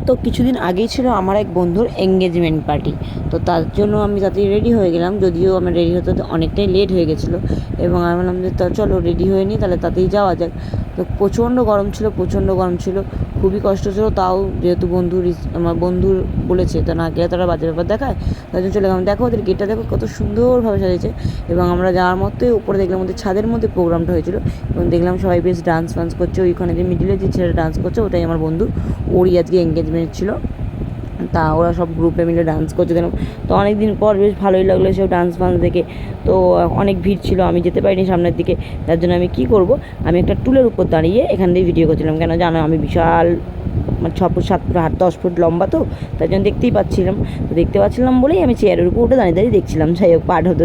তো কিছুদিন আগেই ছিল আমার এক বন্ধুর এঙ্গেজমেন্ট পার্টি। তো তার জন্য আমি তাড়াতাড়ি রেডি হয়ে গেলাম, যদিও আমার রেডি হতে অনেকটাই লেট হয়ে গেছিলো। এবং আমি বললাম যে চলো রেডি হয়ে নিই, তাহলে তাতেই যাওয়া যাক। তো প্রচণ্ড গরম ছিল, খুবই কষ্ট ছিল। তাও যেহেতু আমার বন্ধুর বলেছে, তো না গেলে তারা বাজে ব্যাপার দেখায়, তাই জন্য চলে গেলাম। দেখো ওদের গেটটা দেখো কত সুন্দরভাবে সাজিয়েছে। এবং আমরা যাওয়ার মধ্যে উপরে দেখলাম ওদের ছাদের মধ্যে প্রোগ্রামটা হয়েছিল, এবং দেখলাম সবাই বেশ ডান্স ফান্স করছে। ওইখানে যে মিডিলে যে ছেলেটা ডান্স করছে ওটাই আমার বন্ধু, ওরই আজকে এঙ্গেজমেন্ট ছিল। তা ওরা সব গ্রুপে মিলে ডান্স করছে দেখলাম। তো অনেক দিন পর বেশ ভালোই লাগলো এসব ডান্স ফান্স দেখে। তো অনেক ভিড় ছিল, আমি যেতে পারিনি সামনের দিকে। তার জন্য আমি কী করব, আমি একটা টুলের উপর দাঁড়িয়ে এখান দিয়ে ভিডিও করছিলাম। কেন জানো, আমি বিশাল 6 ফুট 7 ফুট 10 ফুট লম্বা, তো তাই জন্য দেখতে পাচ্ছিলাম বলেই আমি চেয়ারের উপর উঠে দাঁড়িয়ে দেখছিলাম। যাই হোক, পাঠ হতো।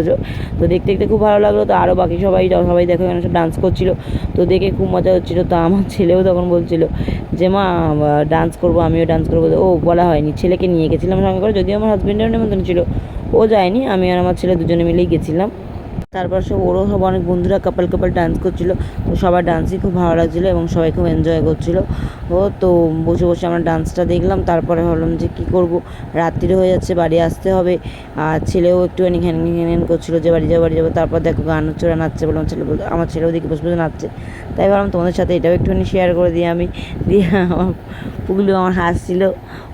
তো দেখতে দেখতে খুব ভালো লাগলো। তো আরও বাকি সবাই দেখো এখানে সব ডান্স করছিলো, তো দেখে খুব মজা হচ্ছিলো। তো আমার ছেলেও তখন বলছিল যে মা ডান্স করবো, আমিও ডান্স করবো। ও বলা হয়নি, ছেলেকে নিয়ে গেছিলাম সঙ্গে করে, যদিও আমার হাজব্যান্ডের নেমন্তন্ন ছিল, ও যায়নি, আমি আর আমার ছেলে দুজনে মিলেই গেছিলাম। তারপর ওরও সব অনেক বন্ধুরা কাপাল ডান্স করছিলো। তো সবার ডান্সই খুব ভালো লাগছিলো এবং সবাই খুব এনজয় করছিলো। তো বসে বসে আমরা ডান্সটা দেখলাম। তারপরে ভাবলাম যে কী করব, রাত্রি হয়ে যাচ্ছে, বাড়ি আসতে হবে। আর ছেলেও একটুখানি ঘ্যান করছিলো যে বাড়ি যাবো। তারপর দেখো গান হচ্ছে, ওরা নাচছে, বললাম আমার ছেলেও দিকে বসে বসে নাচছে। তাই ভাবলাম তোমাদের সাথে এটাও একটুখানি শেয়ার করে দিই আমি। দিয়ে আমার পুগলু আমার হাসছিল,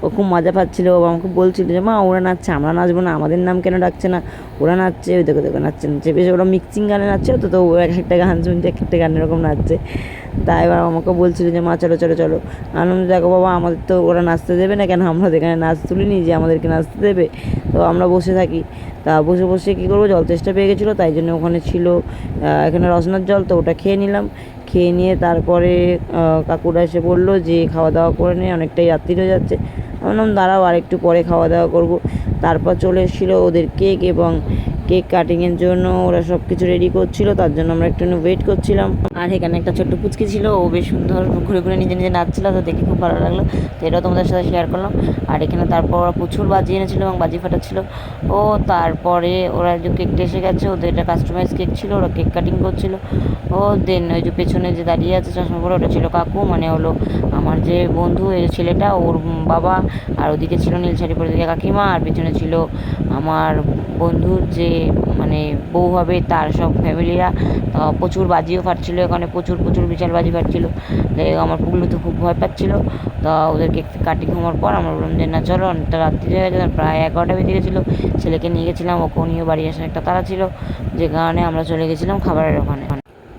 ও খুব মজা পাচ্ছিলো। ও আমাকে বলছিল যে মা ওরা নাচছে, আমরা নাচবো না, আমাদের নাম কেন ডাকছে না, ওরা নাচছে, ওই দেখো নাচছে বেশ। ওরা মিক্সিং গানে নাচছে, তো ও এক একটা গান শুনছে, এক একটা গান এরকম নাচছে। তাই এবার আমাকে বলছিল যে মা চলো। আনন্দ দেখো বাবা, আমাদের তো ওরা নাচতে দেবে না কেন, আমরা তো এখানে নাচ তুলিনি যে আমাদেরকে নাচতে দেবে। তো আমরা বসে থাকি। তা বসে কী করবো, জল তেষ্টা পেয়ে গেছিলো, তাই জন্য ওখানে ছিল এখানে রসনার জল, তো ওটা খেয়ে নিলাম। খেয়ে নিয়ে তারপরে কাকুরা এসে বললো যে খাওয়া দাওয়া করে নে, অনেকটাই রাত্রি হয়ে যাচ্ছে। আমি বললাম দাঁড়াও, আর একটু পরে খাওয়া দাওয়া করবো। তারপর চলে এসেছিলো ওদের কেক, এবং কেক কাটিংয়ের জন্য ওরা সব কিছু রেডি করছিল, তার জন্য আমরা একটু ওয়েট করছিলাম। আর এখানে একটা ছোট্ট পুচকি ছিল, ও বেশ সুন্দর ঘুরে নিজে নাচছিল, তো দেখে খুব ভালো লাগলো। তো এটাও তোমাদের সাথে শেয়ার করলাম। আর এখানে তারপর ওরা প্রচুর বাজি এনেছিলো এবং বাজি ফাটাচ্ছিল। ও তারপরে ওরা যে কেকটা এসে গেছে, ওদের একটা কাস্টমাইজ কেক ছিল, ওরা কেক কাটিং করছিল। ও দেন ওই যে পেছনে যে দাঁড়িয়ে আছে চশমা পরে, ওটা ছিল কাকু, মানে হলো আমার যে বন্ধু এই ছেলেটা, ওর বাবা। আর ওদিকে ছিল নীল শাড়ি পরে দিকে কাকিমা, আর পেছনে ছিল আমার বন্ধুর যে মানে বউ হবে তার সব ফ্যামিলিরা। প্রচুর বাজিও ফাটছিল এখানে, প্রচুর বিশাল বাজি ফাটছিল। আমার পুগলু তো খুব ভয় পাচ্ছিলো। তো ওদেরকে কাটিং হওয়ার পর আমরা বললাম যে না চলো, অনেকটা রাত্রি হয়ে গেছে, প্রায় 11টা বেজে গেছিলো। ছেলেকে নিয়ে গেছিলাম, ওকেও নিয়ে বাড়ি আসার একটা তাড়া ছিল, যে কারণে আমরা চলে গেছিলাম খাবারের ওখানে।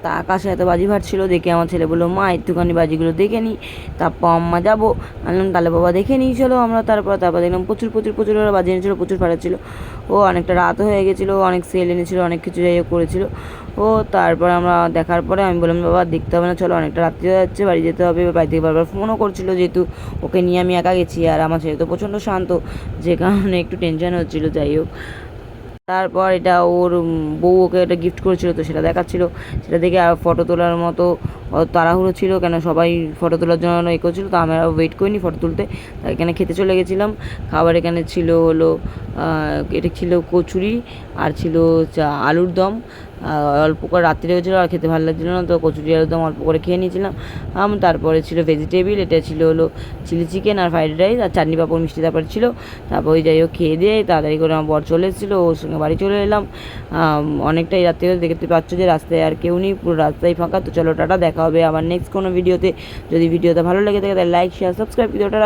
তা আকাশে এত বাজি ফাটছিল দেখে আমার ছেলে বললো মা একটুখানি বাজিগুলো দেখে নিই, তারপর আম্মা যাবো। আনলাম তাহলে বাবা দেখে নিই চলো। আমরা তারপর দেখলাম প্রচুর ওরা বাজি এনেছিলো, প্রচুর ফাটাচ্ছিলো। ও অনেকটা রাত হয়ে গেছিলো, অনেক সেল এনেছিলো, অনেক কিছু যাই হোক করেছিল। ও তারপর আমরা দেখার পরে আমি বললাম বাবা দেখতে হবে না, চলো অনেকটা রাত্রি হয়ে যাচ্ছে, বাড়ি যেতে হবে। বাড়ি থেকে বারবার ফোনও করছিলো, যেহেতু ওকে নিয়ে আমি একা গেছি, আর আমার ছেলে তো প্রচণ্ড শান্ত, যে কারণে একটু টেনশন হচ্ছিলো। যাই হোক, তারপর এটা ওর বউ ওকে একটা গিফট করেছিল, তো সেটা দেখাচ্ছিলো। সেটা দেখে আর ফটো তোলার মতো তাড়াহুড়ো ছিল, কেন সবাই ফটো তোলার জন্য এ করছিলো, তো আমরা ওয়েট করিনি ফটো তুলতে। তাই এখানে খেতে চলে গেছিলাম খাবার। এখানে ছিল হলো এটা ছিল কচুরি, আর ছিল আলুর দম। অল্প করে রাত্রে হয়েছিলো, আর খেতে ভালো লাগছিলো না, তো কচুরি আলুর দম অল্প করে খেয়ে নিয়েছিলাম। তারপরে ছিল ভেজিটেবিল, এটা ছিল হলো চিলি চিকেন আর ফ্রাইড রাইস, আর চাটনি পাঁপড় মিষ্টি তারপরে ছিল। তারপর ওই যাই হোক খেয়ে দিয়ে তাড়াতাড়ি করে আমার বর চলে এসেছিলো, ওর সঙ্গে বাড়ি চলে এলাম। অনেকটাই রাত্রে দেখতে পাচ্ছ যে রাস্তায় আর কেউ নেই, পুরো রাস্তায় ফাঁকা। তো চলো টাটা, দেখা হবে আবার নেক্সট কোনো ভিডিওতে। যদি ভিডিওটা ভালো লেগে থাকে তাহলে লাইক শেয়ার সাবস্ক্রাইব ভিডিওটা।